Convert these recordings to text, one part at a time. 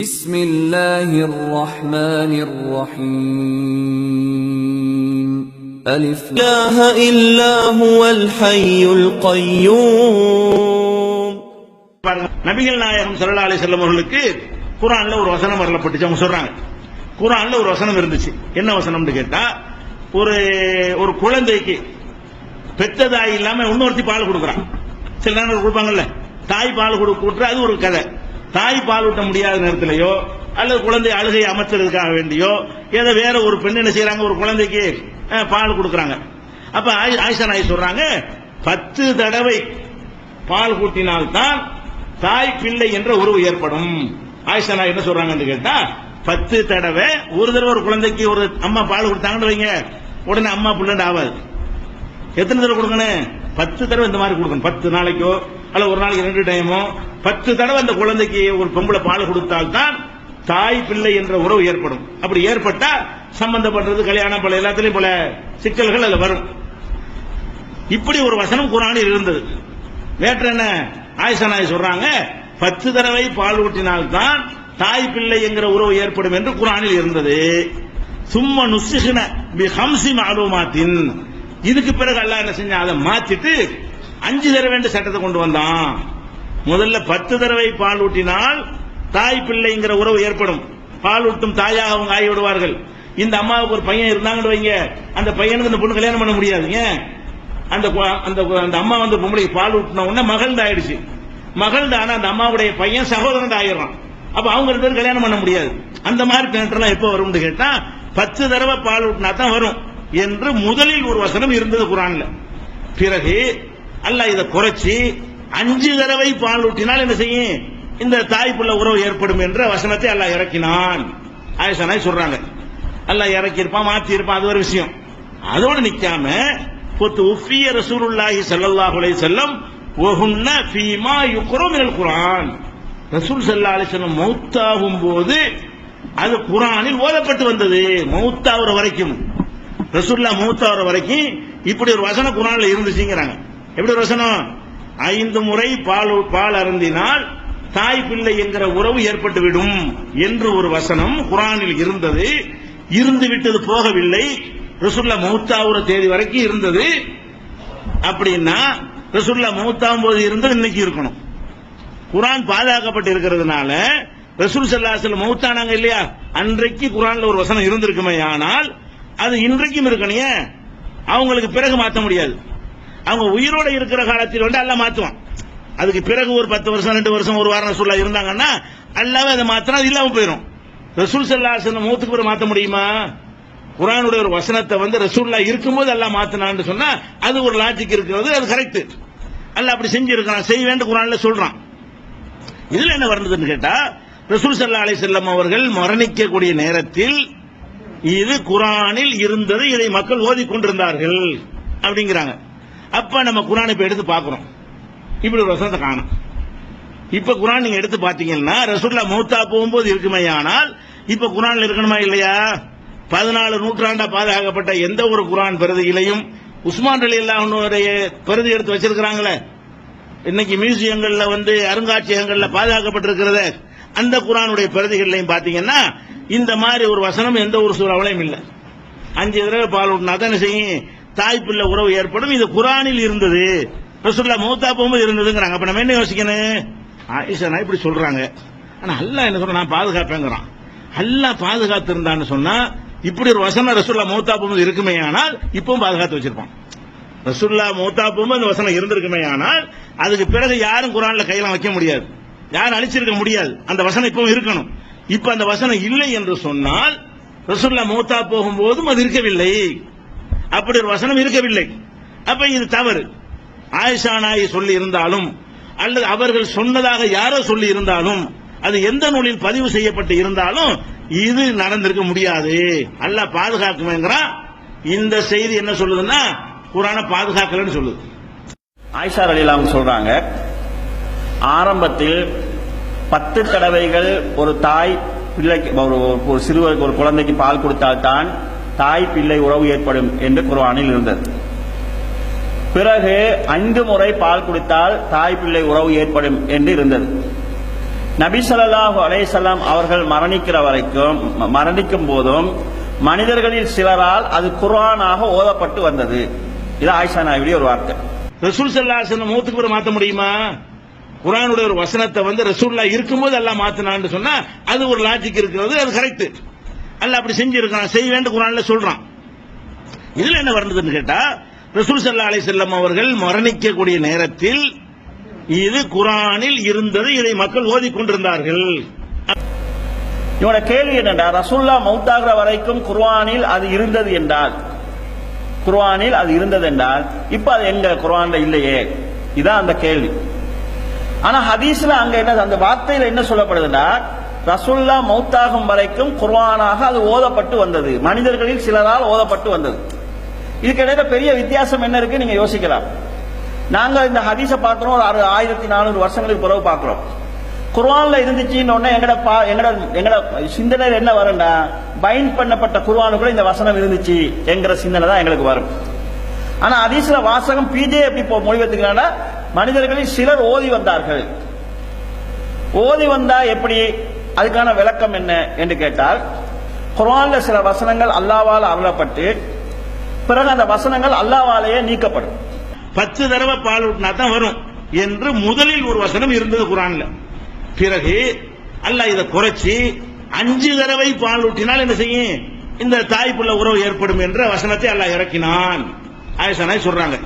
بسم الله الرحمن الرحيم ألف لا إله إلا هو الحي القيوم. நபிகள் நாயகம் ஸல்லல்லாஹு அலைஹி வஸல்லம் அவர்களுக்கு குர்ஆன்ல ஒரு வசனம் வரப்பட்டுச்சு. அவங்க சொல்றாங்க, குர்ஆன்ல ஒரு வசனம் இருந்துச்சு. என்ன வசனம்னு கேட்டா, ஒரு குழந்தைக்கு பெத்த தாய் இல்லாம இன்னொருத்தி பால் கொடுக்குறான். சில நேரம் கொடுப்பாங்கல்ல, தாய் பால் கொடுக்குற அது ஒரு கதை. தாய் பால் ஊட்ட முடியாத நேரத்திலேயோ அல்லது குழந்தை அழுகை அமைச்சதுக்காக வேண்டியோ ஏதோ வேற ஒரு பெண் என்ன செய்யறாங்க, ஒரு குழந்தைக்கு பால் கொடுக்கறாங்க. அப்ப ஆயிஷா நாயகி சொல்றாங்க, 10 தடவை பால் கூட்டினால்தான் தாய் பிள்ளை என்ற உறவு ஏற்படும். ஆயிஷா நாயகி என்ன சொல்றாங்கன்னு கேட்டா, 10 தடவை ஒரு தடவை ஒரு குழந்தைக்கு ஒரு அம்மா பால் கொடுத்தாங்கன்னு வைங்க, உடனே அம்மா பிள்ளைன்னு ஆகாது. எத்தனை தடவை கொடுக்கணும்? 10 தடவை இந்த மாதிரி கொடுக்கணும். 10 நாளைக்கோ அல்ல ஒரு நாளைக்கு 2 டைமோ 10 தடவை அந்த குழந்தைக்கு ஒரு பொம்பளை பால் கொடுத்தால்தான் தாய் பிள்ளை என்ற உறவு ஏற்படும். அப்படி ஏற்பட்டா சம்பந்தப்படுறது கல்யாணம் பல எல்லாத்திலையும் பல சிக்கல்கள் அதுல வரும். இப்படி ஒரு வசனம் குர்ஆனில் இருந்தது. வேற்ற என்ன ஆயிஷா நாயகி சொல்றாங்க, 10 தடவை பால் ஊட்டினால்தான் தாய் பிள்ளை என்கிற உறவு ஏற்படும் என்று குர்ஆனில் இருந்தது. சும்ம நுஸ்ஸிஹ்ன பி 5 மஅலூமாத்தின். இதுக்கு பிறகு அல்லாஹ் என்ன செஞ்சான், அதை மாத்திட்டு 5 தடவை என்ற சட்டத்தை கொண்டு வந்தான். முதல்ல 10 தடவை பால் ஊட்டினால் தாய் பிள்ளைங்கிற உறவு ஏற்படும். பால் ஊட்டும் தாயாக அவங்க ஆகி விடுவார்கள். இந்த அம்மாவுக்கு ஒரு பையன் இருந்தாங்கன்னு வைங்க, அந்த பையனுக்கு இந்த பொண்ணு கல்யாணம் பண்ண முடியாதுங்க. அந்த அம்மா வந்து பொம்பளை பால் ஊட்டின உடனே மகள் ஆயிடுச்சு. மகள் ஆனா அந்த அம்மாவுடைய பையன் சகோதரன் ஆயிடுறான். அப்ப அவங்க 2 பேரும் கல்யாணம் பண்ண முடியாது. அந்த மாதிரி பேட்டர்லாம் எப்ப வரும்னு கேட்டா, 10 தடவை பால் ஊட்டினா தான் வரும் என்று முதலில் ஒரு வசனம் இருந்தது குர்ஆன்ல. பிறகு அல்லாஹ் இதை குறைச்சி 5 தடவை பால் ஊட்டினால் என்ன செய்யும், இந்த தாய் பிள்ளை உறவு ஏற்படும் என்ற வசனத்தை அல்லாஹ் இறக்கினான். ஆயிஷா நாயகி சொல்றாங்க, அல்லாஹ் இறக்கி இருப்பான், மாத்தி இருப்பான், அது ஒரு விஷயம். அதோடு நிக்காம உஃபிய ரசூலுல்லாஹி ஸல்லல்லாஹு அலைஹி வஸல்லம் வஹுன்ன ஃபீமா யுக்ரா மினல் குர்ஆன். ரசூல் ஸல்லல்லாஹு அலைஹி வஸல்லம் மௌத்தாகும் போது அது குர்ஆனில் ஓதப்பட்டு வந்தது. மௌத்தாவுற வரைக்கும், ரசூலுல்லாஹ் மௌத்தாவுற வரைக்கும் இப்படி ஒரு வசனம் குர்ஆன்ல இருந்துச்சுங்கறாங்க. எப்படி ஒரு வசனம்? 5 முறை பால் அருந்தினால் தாய் பிள்ளை என்கிற உறவு ஏற்பட்டுவிடும் என்று ஒரு வசனம் குர்ஆனில் இருந்தது. இருந்து விட்டது போகவில்லை, ரசூலுல்லாஹ் மௌத்தாவுற தேதி வரைக்கும் இருந்தது. அப்படின்னா ரசூலுல்லாஹ் மௌத்தாகும் போது இருந்தது இன்னைக்கு இருக்கணும். குர்ஆன் பாதுகாக்கப்பட்டு இருக்கிறதுனால ரசூல் ஸல்லல்லாஹு அலைஹி வஸல்லம் மௌத்தானாங்க இல்லையா, அன்றைக்கு குர்ஆன்ல ஒரு வசனம் இருந்திருக்குமே, ஆனால் அது இன்றைக்கும் இருக்கணையே, அவங்களுக்கு பிறகு மாற்ற முடியாது. அவங்க உயிரோட இருக்கிற காலத்தில் வந்து அல்லாஹ் மாத்துவான். அதுக்கு பிறகு ஒரு 10 வருஷம் 2 வருஷம் ஒரு வாரம் ரசூலுல்லாஹ் இருந்தாங்கன்னா அல்லாஹ்வே அதை மாத்தினா அது இல்லாம போயிடும். ரசூல் ஸல்லல்லாஹு அலைஹி வஸல்லம் மௌத்துக்கு பிறகு மாற்ற முடியுமா? குர்ஆனுடைய ஒரு வசனத்தை வந்து ரசூலுல்லாஹ் இருக்கும்போது அல்லாஹ் மாத்தினான்னு சொன்னா அது ஒரு லாஜிக் இருக்கிறது, அது கரெக்ட். அல்லாஹ் அப்படி செஞ்சிருக்கான், செய்ய வேண்டும் குர்ஆன்ல சொல்றான். இதுல என்ன வருதுன்னு கேட்டா, ரசூல் ஸல்லல்லாஹு அலைஹி வஸல்லம் அவர்கள் மரணிக்கக்கூடிய நேரத்தில் இது குர்ஆனில் இருந்தது, இதை மக்கள் ஓதிக்கொண்டிருந்தார்கள் அப்படிங்கிறாங்க. அப்ப நம்ம குர்ஆனை இப்ப எடுத்து பார்க்கிறோம், இப்படி ஒரு வசனத்தை காணோம். இப்ப குர்ஆன் நீங்க எடுத்து பாத்தீங்கன்னா ரசூலுல்லாஹ் மௌத்தா போகும்போது இருக்குமே, ஆனால் இப்ப குர்ஆன்ல இருக்கணுமா இல்லையா? 14 நூற்றாண்டா பாதுகாக்கப்பட்ட எந்த ஒரு குர்ஆன் பிரதிகளையும் உஸ்மான் ரலியல்லாஹு அன்ஹுடைய பிரதி எடுத்து வச்சிருக்காங்களே, இன்னைக்கு மியூசியங்கள்ல வந்து அருங்காட்சியகங்கள்ல பாதுகாக்கப்பட்டிருக்கிறத அந்த குர்ஆனுடைய பிரதிகளையும் பாத்தீங்கன்னா இந்த மாதிரி ஒரு வசனம் எந்த ஒரு சூறாவிலையும் இல்ல. 5 தடவை பால் ஊட்டினா தான் செய்யும் தாய் பிள்ளை உறவு ஏற்படும். இது குர்ஆனில் இருந்தது, ரசூலுல்லாஹ் மௌத்தா போகும்போது இருந்ததுங்கிறாங்க. அப்ப நம்ம என்ன யோசிக்கணும்? ஆயிஷா நாயகி இப்படி சொல்றாங்க, ஆனா அல்லாஹ் என்ன சொல்ற, நான் பாதுகாப்பேங்கிறான். அல்லாஹ் பாதுகாத்து இருந்தான்னு சொன்னா இப்படி ஒரு வசனம் ரசூலுல்லாஹ் மௌத்தா போகும்போது இருக்குமே, ஆனால் இப்பவும் பாதுகாத்து வச்சிருப்பான். ரசூலுல்லாஹ் மௌத்தா போகும்போது அந்த வசனம் இருந்திருக்குமே, ஆனால் அதுக்கு பிறகு யாரும் குர்ஆன்ல கையெல்லாம் வைக்க முடியாது, யாரும் அழிச்சிருக்க முடியாது. அந்த வசனம் இப்பவும் இருக்கணும். இப்ப அந்த வசனம் இல்லை என்று சொன்னால் ரசூலுல்லாஹ் மௌத்தா போகும்போதும் அது இருக்கவில்லை, அப்படி ஒரு வசனம் இருக்கவில்லை. அப்ப இது தவறு. ஆயிஷா நாயகி சொல்லி இருந்தாலும் அல்லது அவர்கள் சொன்னதாக யாரோ சொல்லி இருந்தாலும் அது எந்த நூலில் பதிவு செய்யப்பட்டு இருந்தாலும் இது நடந்திருக்க முடியாது. அல்லாஹ் பாதுகாக்குமேங்கிறான். இந்த செய்தி என்ன சொல்லுதுன்னா குர்ஆனை பாதுகாக்கலன்னு சொல்லுது. ஆயிஷா ரலியல்லாஹு அன்ஹா சொல்றாங்க, ஆரம்பத்தில் 10 தடவைகள் ஒரு தாய் பிள்ளைக்கு ஒரு சிறுவருக்கு ஒரு குழந்தைக்கு பால் கொடுத்தால்தான் தாய் பிள்ளை உறவு ஏற்படும் என்று குர்ஆனில் இருந்தது. பிறகு 5 முறை பால் குடித்தால் தாய் பிள்ளை உறவு ஏற்படும் என்று இருந்தது. நபி ஸல்லல்லாஹு அலைஹி வஸல்லம் அவர்கள் மரணிக்கும் போதும் மனிதர்களில் சிலரால் அது குர்ஆனாக ஓதப்பட்டு வந்தது. இது ஆயிஷா நாயுடைய ஒரு வார்த்தை. ரசூல் ஸல்லல்லாஹு அலைஹி வஸல்லம் மௌத்துக்கு பிறகு மாத்த முடியுமா? குர்ஆனுடைய ஒரு வசனத்தை ரசூலுல்லாஹ் இருக்கும்போது அல்லாஹ் மாத்தினான்னு சொன்னா அது ஒரு லாஜிக் இருக்கிறது, அது கரெக்ட். அல்லாஹ் அப்படி செஞ்சிருக்கான், செய்ய வேண்டும் குர்ஆன்ல சொல்றான். இதுல என்ன வருதுன்னு கேட்டா, ரசூல் ஸல்லல்லாஹு அலைஹி வஸல்லம் அவர்கள் மரணிக்கக்கூடிய நேரத்தில் இது குர்ஆனில் இருந்தது, இதை மக்கள் ஓதிக்கொண்டிருந்தார்கள். இவனோட கேள்வி என்னடா, ரசூலுல்லாஹ் மௌத்தாகிற வரைக்கும் குர்ஆனில் அது இருந்தது என்றால், இப்ப அது எங்க குர்ஆன்ல இல்லையே, இதான் அந்த கேள்வி. ஆனா ஹதீஸ்ல அங்க என்ன, அந்த வார்த்தையில என்ன சொல்லப்படுதுன்னா, ரசூலுல்லாஹ் மௌத்தாகும் வரைக்கும் குர்ஆனாக அது ஓதப்பட்டு வந்தது, மனிதர்களில் சிலரால் ஓதப்பட்டு வந்தது. இதுக்கு இடையில பெரிய வித்தியாசம் என்ன இருக்கு நீங்க யோசிக்கலாம். நாங்க இந்த ஹதீஸை பார்க்கிறோம், ஒரு 1400 வருஷங்களுக்கு பிறகு பார்க்கிறோம். குர்ஆன்ல இருந்துச்சுன்னு உடனே எங்கட சிந்தனையில் என்ன வரும்னா, பைண்ட் பண்ணப்பட்ட குர்ஆனுக்குள்ள இந்த வசனம் இருந்துச்சு என்கிற சிந்தனை தான் எங்களுக்கு வரும். ஆனா ஹதீஸ்ல வாசகம் பிஜே எப்படி மொழிபெயர்த்துக்கிறாங்கன்னா, மனிதர்களில் சிலர் ஓதி வந்தார்கள். ஓதி வந்தா எப்படி, அதுக்கான விளக்கம் என்ன என்று கேட்டால், குர்ஆன்ல சில வசனங்கள் அல்லாஹ்வால் அருளப்பட்டு பிறகு அந்த வசனங்கள் அல்லாஹ்வாலேயே நீக்கப்படும். 10 தடவை பால் ஊட்டினா தான் வரும் என்று முதலில் ஒரு வசனம் இருந்தது குர்ஆன்ல. பிறகு அல்லாஹ் இதை குறைச்சி 5 தடவை பால் ஊட்டினால் என்ன செய்யும், இந்த தாய்ப்புள்ள உறவு ஏற்படும் என்ற வசனத்தை அல்லாஹ் இறக்கினான். ஆயிஷா நாய் சொல்றாங்க,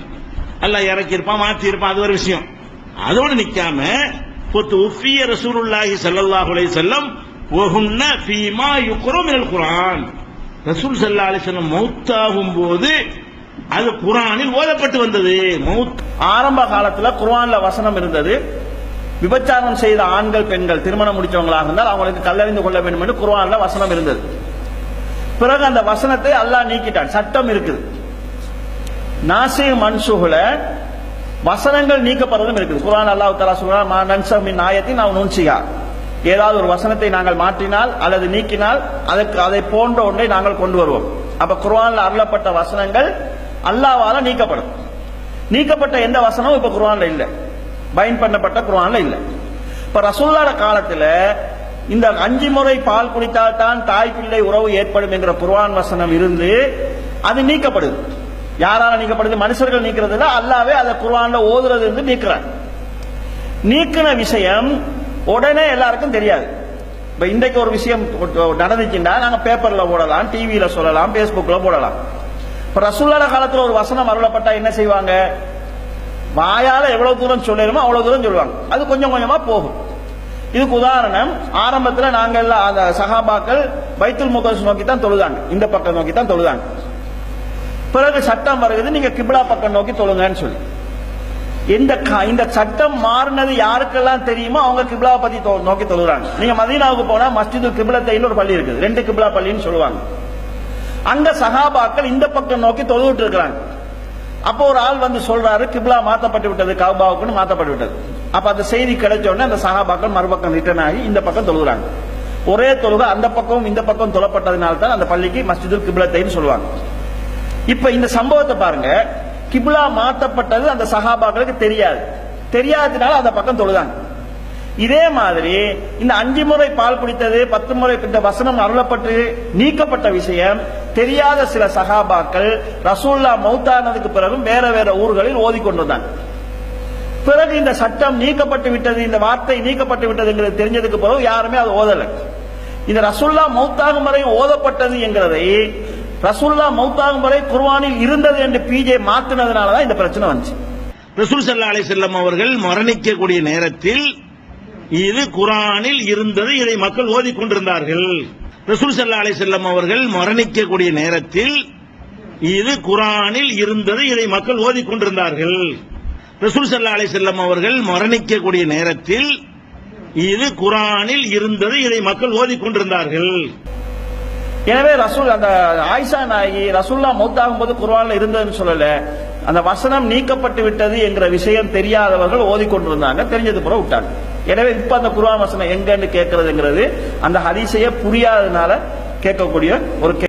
அல்லாஹ் இறக்கி இருப்பான், மாற்றி இருப்பான், அது ஒரு விஷயம். அதோடு நிக்காம உஃபிய ரசூலுல்லாஹி ஸல்லல்லாஹு அலைஹி வஸல்லம் வஹுன்ன ஃபீமா யுக்ரு மினல் குர்ஆன். ரசூல் ஸல்லல்லாஹு அலைஹி வஸல்லம் மௌத்தாகும் போது அது குர்ஆனில் ஓதப்பட்டு வந்தது. ஆரம்ப காலத்துல குர்ஆன்ல வசனம் இருந்தது, விபச்சாரம் செய்த ஆண்கள் பெண்கள் திருமணம் முடிச்சவங்களாக இருந்தால் அவங்களுக்கு கல்லறிந்து கொள்ள வேண்டும் என்று குர்ஆன்ல வசனம் இருந்தது. பிறகு அந்த வசனத்தை அல்லாஹ் நீக்கிட்டான். சட்டம் இருக்குது, நாசிர் மன்சூஹ்ல வசனங்கள் நீக்கப்படுறதும் இருக்குது. குர்ஆன் அல்லாஹ் தஆலா சொல்றான், மா நன்ஸஹ் மின் ஆயத்தின் அவ் நுன்சிஹா, ஏதாவது ஒரு வசனத்தை நாங்கள் மாற்றினால் அல்லது நீக்கினால் அதற்கு அதை போன்ற ஒன்றை நாங்கள் கொண்டு வருவோம். அப்ப குர்ஆன்ல அருளப்பட்ட வசனங்கள் அல்லாஹ்வால நீக்கப்படும். நீக்கப்பட்ட எந்த வசனமும் இப்ப குர்ஆன்ல இல்ல, பைண்ட் பண்ணப்பட்ட குர்ஆன்ல இல்ல. இப்ப ரசூலுல்லாஹ் காலத்துல இந்த 5 முறை பால் குடித்தால் தான் தாய் பிள்ளை உறவு ஏற்படும் என்கிற குர்ஆன் வசனம் இருந்து அது நீக்கப்படுது. யாரால நீக்கப்படுது? மனுஷர்கள் நீக்கிறது இல்ல, அல்லாஹ்வே அதை குர்ஆன்ல ஓதுறது இருந்து நீக்கிறான். நீக்கின விஷயம் உடனே எல்லாருக்கும் தெரியாது. இப்ப இன்றைக்கு ஒரு விஷயம் நடந்துச்சுன்னா நாங்க பேப்பர்ல போடலாம், டிவியில சொல்லலாம், பேஸ்புக்ல போடலாம். இப்ப ரசூலுல்லாஹ் காலத்துல ஒரு வசனம் அருளப்பட்டா என்ன செய்வாங்க? வாயால எவ்வளவு தூரம் சொல்லணுமோ அவ்வளவு தூரம் சொல்லுவாங்க. அது கொஞ்சம் கொஞ்சமா போகும். இதுக்கு உதாரணம், ஆரம்பத்துல நாங்க எல்லாம் அந்த சஹாபாக்கள் பைத்துல் முகத்தஸ் நோக்கி தான் தொழுதாங்க, இந்த பக்கம் நோக்கி தான் தொழுதாங்க. பிறகு சட்டம் வருகிறது, நீங்க கிப்லா பக்கம் நோக்கி தொழுங்கன்னு சொல்லி. இந்த சட்டம் மாறினது யாருக்கெல்லாம் தெரியுமோ அவங்க கிப்லாவை பத்தி நோக்கி தொழுறாங்க. நீங்க மதீனாவுக்கு போனா மஸ்ஜிதுல் கிப்லத்தைன்னு ஒரு பள்ளி இருக்குது, 2 கிப்லா பள்ளின்னு சொல்லுவாங்க. அங்க சஹாபாக்கள் இந்த பக்கம் நோக்கி தொழுவிட்டு இருக்கிறாங்க. அப்போ ஒரு ஆள் வந்து சொல்றாரு, கிப்லா மாத்தப்பட்டு விட்டது, கஅபாவுக்குன்னு மாத்தப்பட்டு விட்டது. அப்ப அந்த செய்தி கிடைச்ச உடனே அந்த சஹாபாக்கள் மறுபக்கம் ரிட்டர்ன் ஆகி இந்த பக்கம் தொழுகிறாங்க. ஒரே தொழுகை அந்த பக்கம் இந்த பக்கம் தொழப்பட்டதுனால தான் அந்த பள்ளிக்கு மஸ்ஜிதுல் கிப்லத்தைன்னு சொல்லுவாங்க. இப்ப இந்த சம்பவத்தை பாருங்க, கிப்லா மாத்தப்பட்டது அந்த சஹாபாக்களுக்கு தெரியாததுனால அந்த பக்கம் தொழுதாங்க. இதே மாதிரி இந்த 5 முறை பால் குடித்தது, 10 முறை இந்த வசனம் அருளப்பட்டு நீக்கப்பட்ட விஷயம் தெரியாத சில சஹாபாக்கள் ரசூலுல்லாஹ் மௌத்தானதுக்கு பிறகும் வேற வேற ஊர்களில் ஓதிக்கொண்டிருந்தாங்க. பிறகு இந்த சட்டம் நீக்கப்பட்டு விட்டது, இந்த வார்த்தை நீக்கப்பட்டு விட்டதுங்கிறது தெரிஞ்சதுக்கு பிறகு யாருமே அது ஓதல. இந்த ரசூலுல்லாஹ் மௌத்தாகும் வரை ஓதப்பட்டது என்கிறதை ரசூலுல்லாஹ் மௌத்தாகும் வரை குர்ஆனில் இருந்தது என்று பிஜே மாத்தினதுனால தான் இந்த பிரச்சனை வந்துச்சு. ரசூல் ஸல்லல்லாஹு அலைஹி வஸல்லம் அவர்கள் மரணிக்கக்கூடிய நேரத்தில் இது குர்ஆனில் இருந்தது, இதை மக்கள் ஓதிக்கொண்டிருந்தார்கள். ரசூல் ஸல்லல்லாஹு அலைஹி வஸல்லம் அவர்கள் மரணிக்கக்கூடிய நேரத்தில் இது குர்ஆனில் இருந்தது, இதை மக்கள் ஓதிக்கொண்டிருந்தார்கள். ரசூல் ஸல்லல்லாஹு அலைஹி வஸல்லம் அவர்கள் மரணிக்கக்கூடிய நேரத்தில் இது குர்ஆனில் இருந்தது, இதை மக்கள் ஓதிக்கொண்டிருந்தார்கள். எனவே ரசூல் அந்த ஆயிஷா நாயகி ரசூலுல்லாஹ் மௌத்தாகும் போது குர்ஆன்ல இருந்ததுன்னு சொல்லல, அந்த வசனம் நீக்கப்பட்டு விட்டது என்கிற விஷயம் தெரியாதவர்கள் ஓதிக்கொண்டிருந்தாங்க, தெரிஞ்சது பிறகு விட்டாங்க. எனவே இப்ப அந்த குர்ஆன் வசனம் எங்கன்னு கேட்கறதுங்கிறது அந்த ஹதீஸையே புரியாததுனால கேட்கக்கூடிய ஒரு